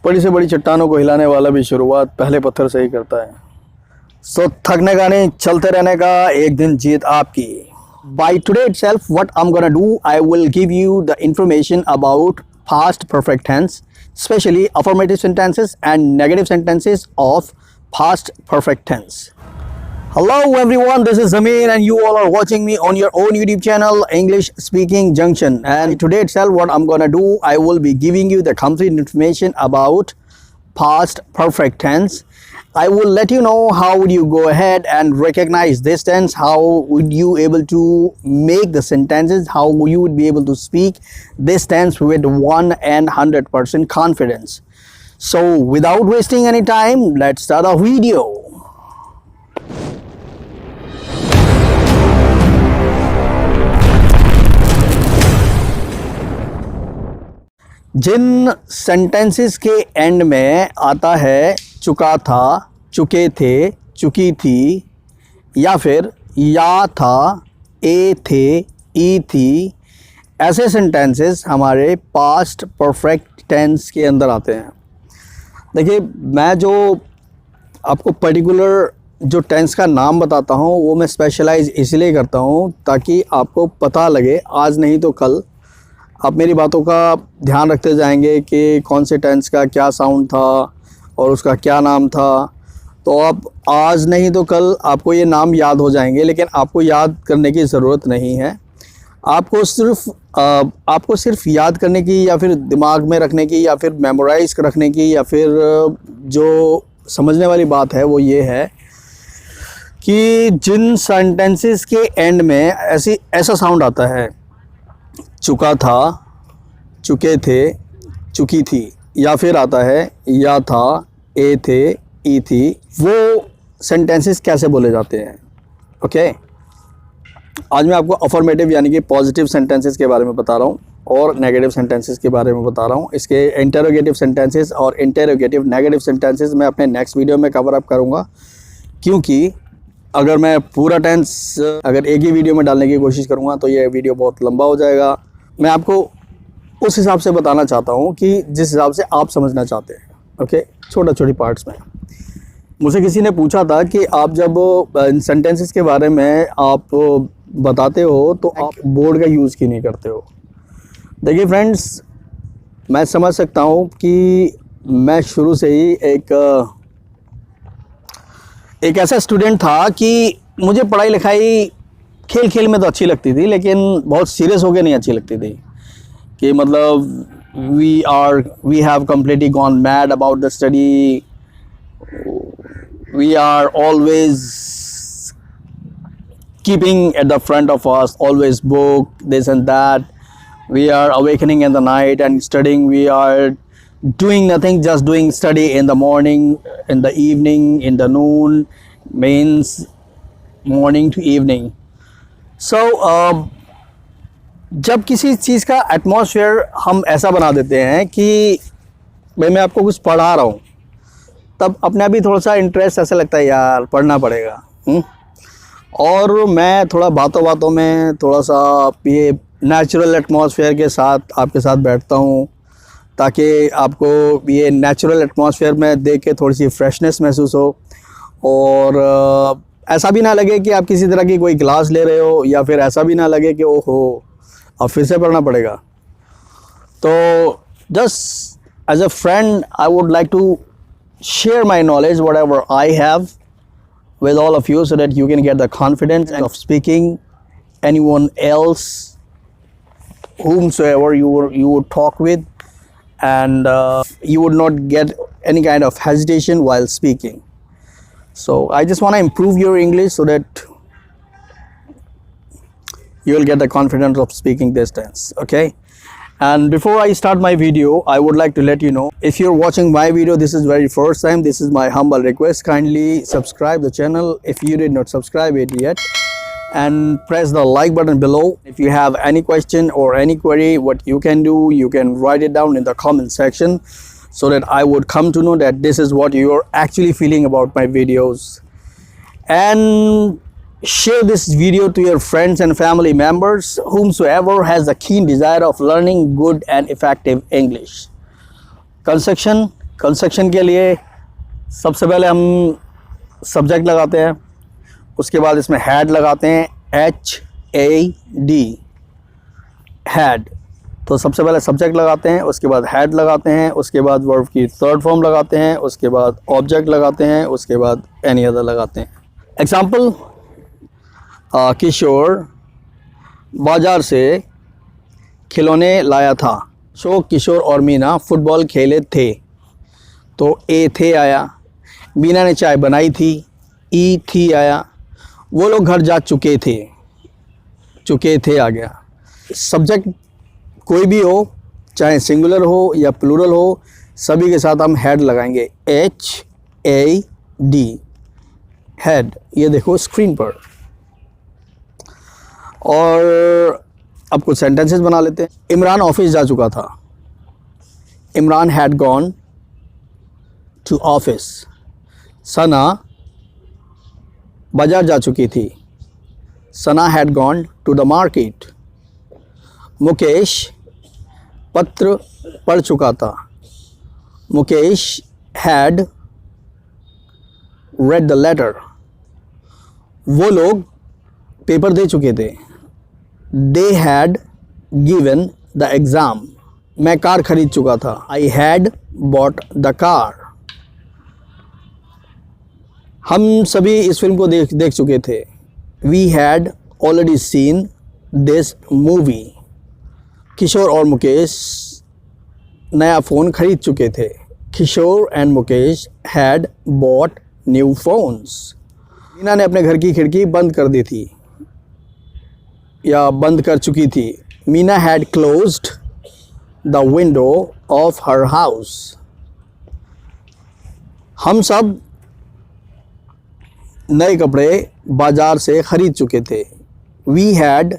बड़ी से बड़ी चट्टानों को हिलाने वाला भी शुरुआत पहले पत्थर से ही करता है। सो थकने का नहीं, चलते रहने का, एक दिन जीत आपकी। By today itself, what I'm gonna do, I will give you the information about past perfect tense, especially affirmative sentences and negative sentences of past perfect tense. Hello everyone, this is Zamir and you all are watching me on your own YouTube channel, English Speaking Junction. And today itself, what I'm gonna do, I will be giving you the complete information about past perfect tense. I will let you know how would you go ahead and recognize this tense, how would you able to make the sentences, how you would be able to speak this tense with 100% confidence. So without wasting any time, let's start our video. जिन sentences के end में आता है चुका था, चुके थे, चुकी थी, या फिर या था, ए थे, ई थी, ऐसे सेंटेंसेस हमारे पास्ट परफेक्ट टेंस के अंदर आते हैं। देखिए, मैं जो आपको पर्टिकुलर जो टेंस का नाम बताता हूँ वो मैं स्पेशलाइज इसलिए करता हूँ ताकि आपको पता लगे, आज नहीं तो कल आप मेरी बातों का ध्यान रखते जाएंगे कि कौन से टेंस का क्या साउंड था और उसका क्या नाम था। तो आप आज नहीं तो कल आपको ये नाम याद हो जाएंगे, लेकिन आपको याद करने की ज़रूरत नहीं है। आपको सिर्फ याद करने की या फिर दिमाग में रखने की या फिर मेमोराइज रखने की या फिर जो समझने वाली बात है वो ये है कि जिन सेंटेंसेस के एंड में ऐसा साउंड आता है, चुका था, चुके थे, चुकी थी, या फिर आता है या था, ए थे, ई थी, वो सेंटेंसेस कैसे बोले जाते हैं। ओके, आज मैं आपको अफर्मेटिव यानी कि पॉजिटिव सेंटेंसेस के बारे में बता रहा हूँ और नेगेटिव सेंटेंसेस के बारे में बता रहा हूँ। इसके इंटरोगेटिव सेंटेंसेस और इंटरोगेटिव नेगेटिव सेंटेंसेस मैं अपने नेक्स्ट वीडियो में कवर अप करूँगा, क्योंकि अगर मैं पूरा टेंस अगर एक ही वीडियो में डालने की कोशिश करूँगा तो ये वीडियो बहुत लंबा हो जाएगा। मैं आपको उस हिसाब से बताना चाहता हूँ कि जिस हिसाब से आप समझना चाहते हैं। ओके, छोटी पार्ट्स में। मुझे किसी ने पूछा था कि आप जब इन सेंटेंसेस के बारे में आप बताते हो तो आप बोर्ड का यूज़ क्यों नहीं करते हो। देखिए फ्रेंड्स, मैं समझ सकता हूँ कि मैं शुरू से ही एक ऐसा स्टूडेंट था कि मुझे पढ़ाई लिखाई खेल खेल में तो अच्छी लगती थी, लेकिन बहुत सीरियस होकर नहीं अच्छी लगती थी। कि मतलब we have completely gone mad about the study. We are always keeping at the front of us, always book, this and that. We are awakening in the night and studying. We are doing nothing, just doing study in the morning, in the evening, in the noon, means morning to evening. So जब किसी चीज़ का atmosphere हम ऐसा बना देते हैं कि भाई मैं आपको कुछ पढ़ा रहा हूँ, तब अपने आप ही थोड़ा सा इंटरेस्ट ऐसा लगता है यार पढ़ना पड़ेगा। और मैं थोड़ा बातों में थोड़ा सा ये नेचुरल एटमॉस्फेयर के साथ आपके साथ बैठता हूँ ताकि आपको ये नेचुरल एटमॉस्फेयर में देख के थोड़ी सी फ्रेशनेस महसूस हो और ऐसा भी ना लगे कि आप किसी तरह की कोई क्लास ले रहे हो, या फिर ऐसा भी ना लगे कि ओहो अब फिर से पढ़ना पड़ेगा। तो just as a friend I would like to share my knowledge, whatever I have, with all of you so that you can get the confidence of speaking anyone else, whomsoever you would talk with, and you would not get any kind of hesitation while speaking. So I just want to improve your English so that you will get the confidence of speaking this tense. Okay. And before I start my video, I would like to let you know, if you're watching my video, this is very first time, this is my humble request, kindly subscribe the channel if you did not subscribe it yet, and press the like button below. If you have any question or any query, what you can do, you can write it down in the comment section so that I would come to know that this is what you're actually feeling about my videos. And share this video to your friends and family members, whomsoever has a keen desire of learning good and effective English. Construction, construction के लिए सबसे पहले हम subject लगाते हैं, उसके बाद इसमें हैड लगाते हैं, HAD, हैड। तो सबसे पहले सब्जेक्ट लगाते हैं, उसके बाद हैड लगाते हैं, उसके बाद वर्ब की थर्ड फॉर्म लगाते हैं, उसके बाद ऑब्जेक्ट लगाते हैं, उसके बाद एनी अदर लगाते हैं। एग्जाम्पल, किशोर बाज़ार से खिलौने लाया था। शोक, किशोर और मीना फुटबॉल खेले थे। तो ए थे आया। मीना ने चाय बनाई थी, ई थी आया। वो लोग घर जा चुके थे, चुके थे आ गया। सब्जेक्ट कोई भी हो, चाहे सिंगुलर हो या प्लूरल हो, सभी के साथ हम हैड लगाएंगे, HAD, हैड। ये देखो स्क्रीन पर। और अब कुछ सेंटेंसेस बना लेते हैं। इमरान ऑफिस जा चुका था। Imran had gone to office. Sana बाजार जा चुकी थी। Sana had gone to the market. Mukesh पत्र पढ़ चुका था। Mukesh had read the letter. वो लोग पेपर दे चुके थे। They had given the exam. मैं कार खरीद चुका था। I had bought the car. हम सभी इस फिल्म को देख चुके थे। We had already seen this movie. Kishore और मुकेश नया फ़ोन खरीद चुके थे। Kishore and Mukesh had bought new phones. Meena ने अपने घर की खिड़की बंद कर दी थी या बंद कर चुकी थी। Meena had closed the window of her house. हम सब नए कपड़े बाजार से खरीद चुके थे। We had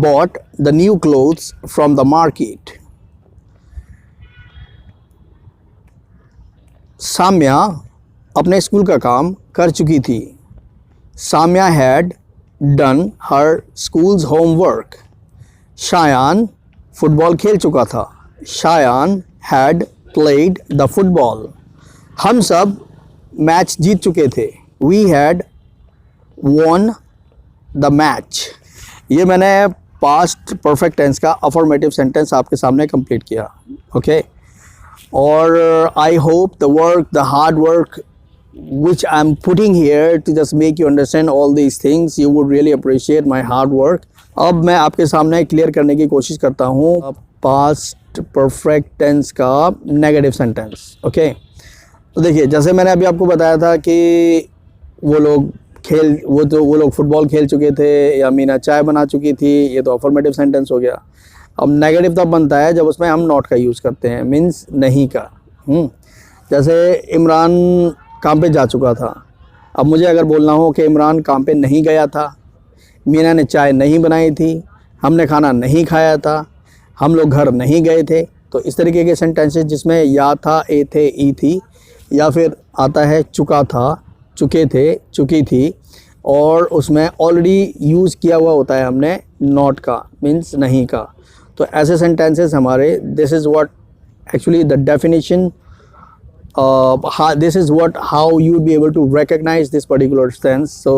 bought the new clothes from the market. Samya अपने स्कूल का काम कर चुकी थी। साम्या had done her school's homework. Shayan football खेल चुका था। Shayan had played the football. हम सब मैच जीत चुके थे। We had won the match. ये मैंने पास्ट परफेक्ट टेंस का अफर्मेटिव सेंटेंस आपके सामने कंप्लीट किया, ओके। और I hope the work, the hard work which I'm putting here to just make you understand all these things, you would really appreciate my hard work. अब मैं आपके सामने clear करने की कोशिश करता हूँ पास्ट परफेक्ट टेंस का नेगेटिव सेंटेंस, ओके। तो देखिए, जैसे मैंने अभी आपको बताया था कि वो लोग फुटबॉल खेल चुके थे या मीना चाय बना चुकी थी, ये तो अफर्मेटिव सेंटेंस हो गया। अब नेगेटिव तब बनता है जब उसमें हम नॉट का यूज़ करते हैं, मीन्स नहीं का। जैसे इमरान काम पे जा चुका था। अब मुझे अगर बोलना हो कि इमरान काम पे नहीं गया था, मीना ने चाय नहीं बनाई थी, हमने खाना नहीं खाया था, हम लोग घर नहीं गए थे, तो इस तरीके के सेंटेंसेस जिसमें या था, ए थे, ई थी, या फिर आता है चुका था, चुके थे, चुकी थी, और उसमें ऑलरेडी यूज़ किया हुआ होता है हमने नॉट का, मीन्स नहीं का। तो ऐसे सेंटेंसेस हमारे, this is what actually the definition, this is how you would be able to recognize this particular tense. So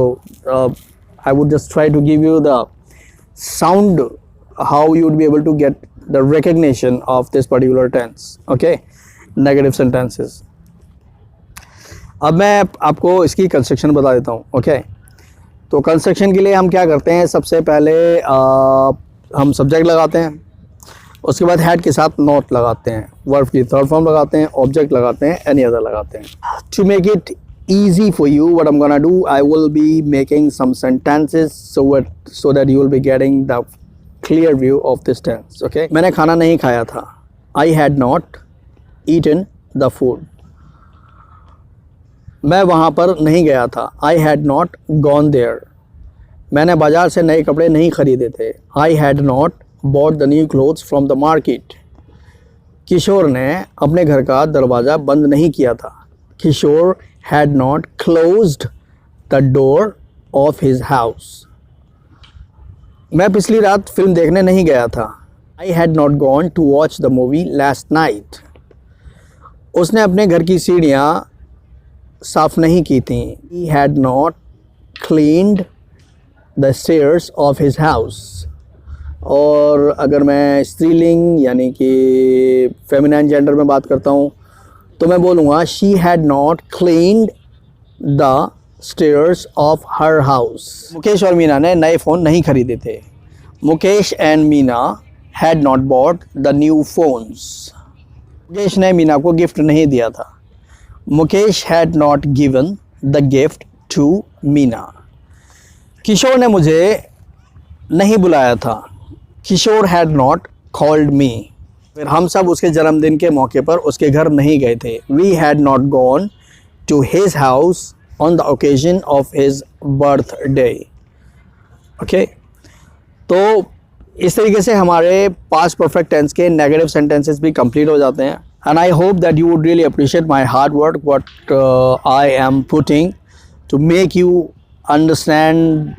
I would just try to give you the sound how you would be able to get the recognition of this particular tense, okay, negative sentences. अब मैं आपको इसकी construction बता देता हूँ, okay. तो construction के लिए हम क्या करते हैं, सबसे पहले हम सब्जेक्ट लगाते हैं, उसके बाद हैड के साथ नॉट लगाते हैं, वर्ब की थर्ड फॉर्म लगाते हैं, ऑब्जेक्ट लगाते हैं, एनी अदर लगाते हैं। To make it easy for you, what I'm gonna do, I will be making some sentences so that you will be getting the clear view of this tense, okay. मैंने खाना नहीं खाया था, I had not eaten the food. मैं वहाँ पर नहीं गया था, I had not gone there. मैंने बाज़ार से नए कपड़े नहीं खरीदे थे, I had not bought the new clothes from the market. किशोर ने अपने घर का दरवाज़ा बंद नहीं किया था, किशोर had not closed the door of his house. मैं पिछली रात फिल्म देखने नहीं गया था, I had not gone to watch the movie last night. उसने अपने घर की सीढ़ियाँ साफ़ नहीं की थी. He had not cleaned the stairs of his house. और अगर मैं स्त्रीलिंग यानी कि फेमिनाइन जेंडर में बात करता हूँ तो मैं बोलूँगा she had not cleaned the stairs of her house. Mukesh और मीना ने नए फ़ोन नहीं खरीदे थे. Mukesh and Meena had not bought the new phones. Mukesh ने मीना को गिफ्ट नहीं दिया था. Mukesh had not given the gift to Meena. किशोर ने मुझे नहीं बुलाया था. किशोर had not called me. फिर हम सब उसके जन्मदिन के मौके पर उसके घर नहीं गए थे. We had not gone to his house on the occasion of his birthday. Okay? तो इस तरीके से हमारे पास्ट परफेक्ट टेंस के नेगेटिव सेंटेंसेस भी कंप्लीट हो जाते हैं. And I hope that you would really appreciate my hard work, what I am putting to make you understand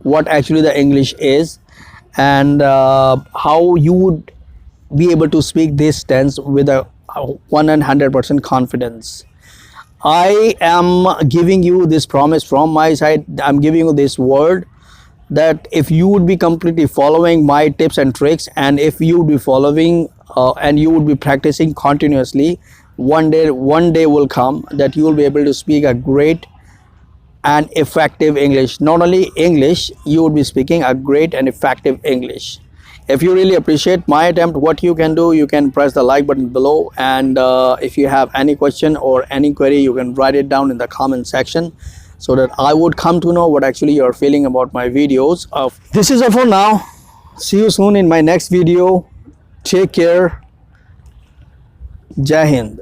what actually the English is and how you would be able to speak this tense with a 100% confidence. I am giving you this promise from my side. I'm giving you this word that if you would be completely following my tips and tricks, and if you would be following and you would be practicing continuously, one day will come that you will be able to speak a great and effective English. Not only English, you would be speaking a great and effective English. If you really appreciate my attempt, what you can do, you can press the like button below, and if you have any question or any query, you can write it down in the comment section so that I would come to know what actually you're feeling about my videos. This is all for now. See you soon in my next video. Take care. Jai Hind.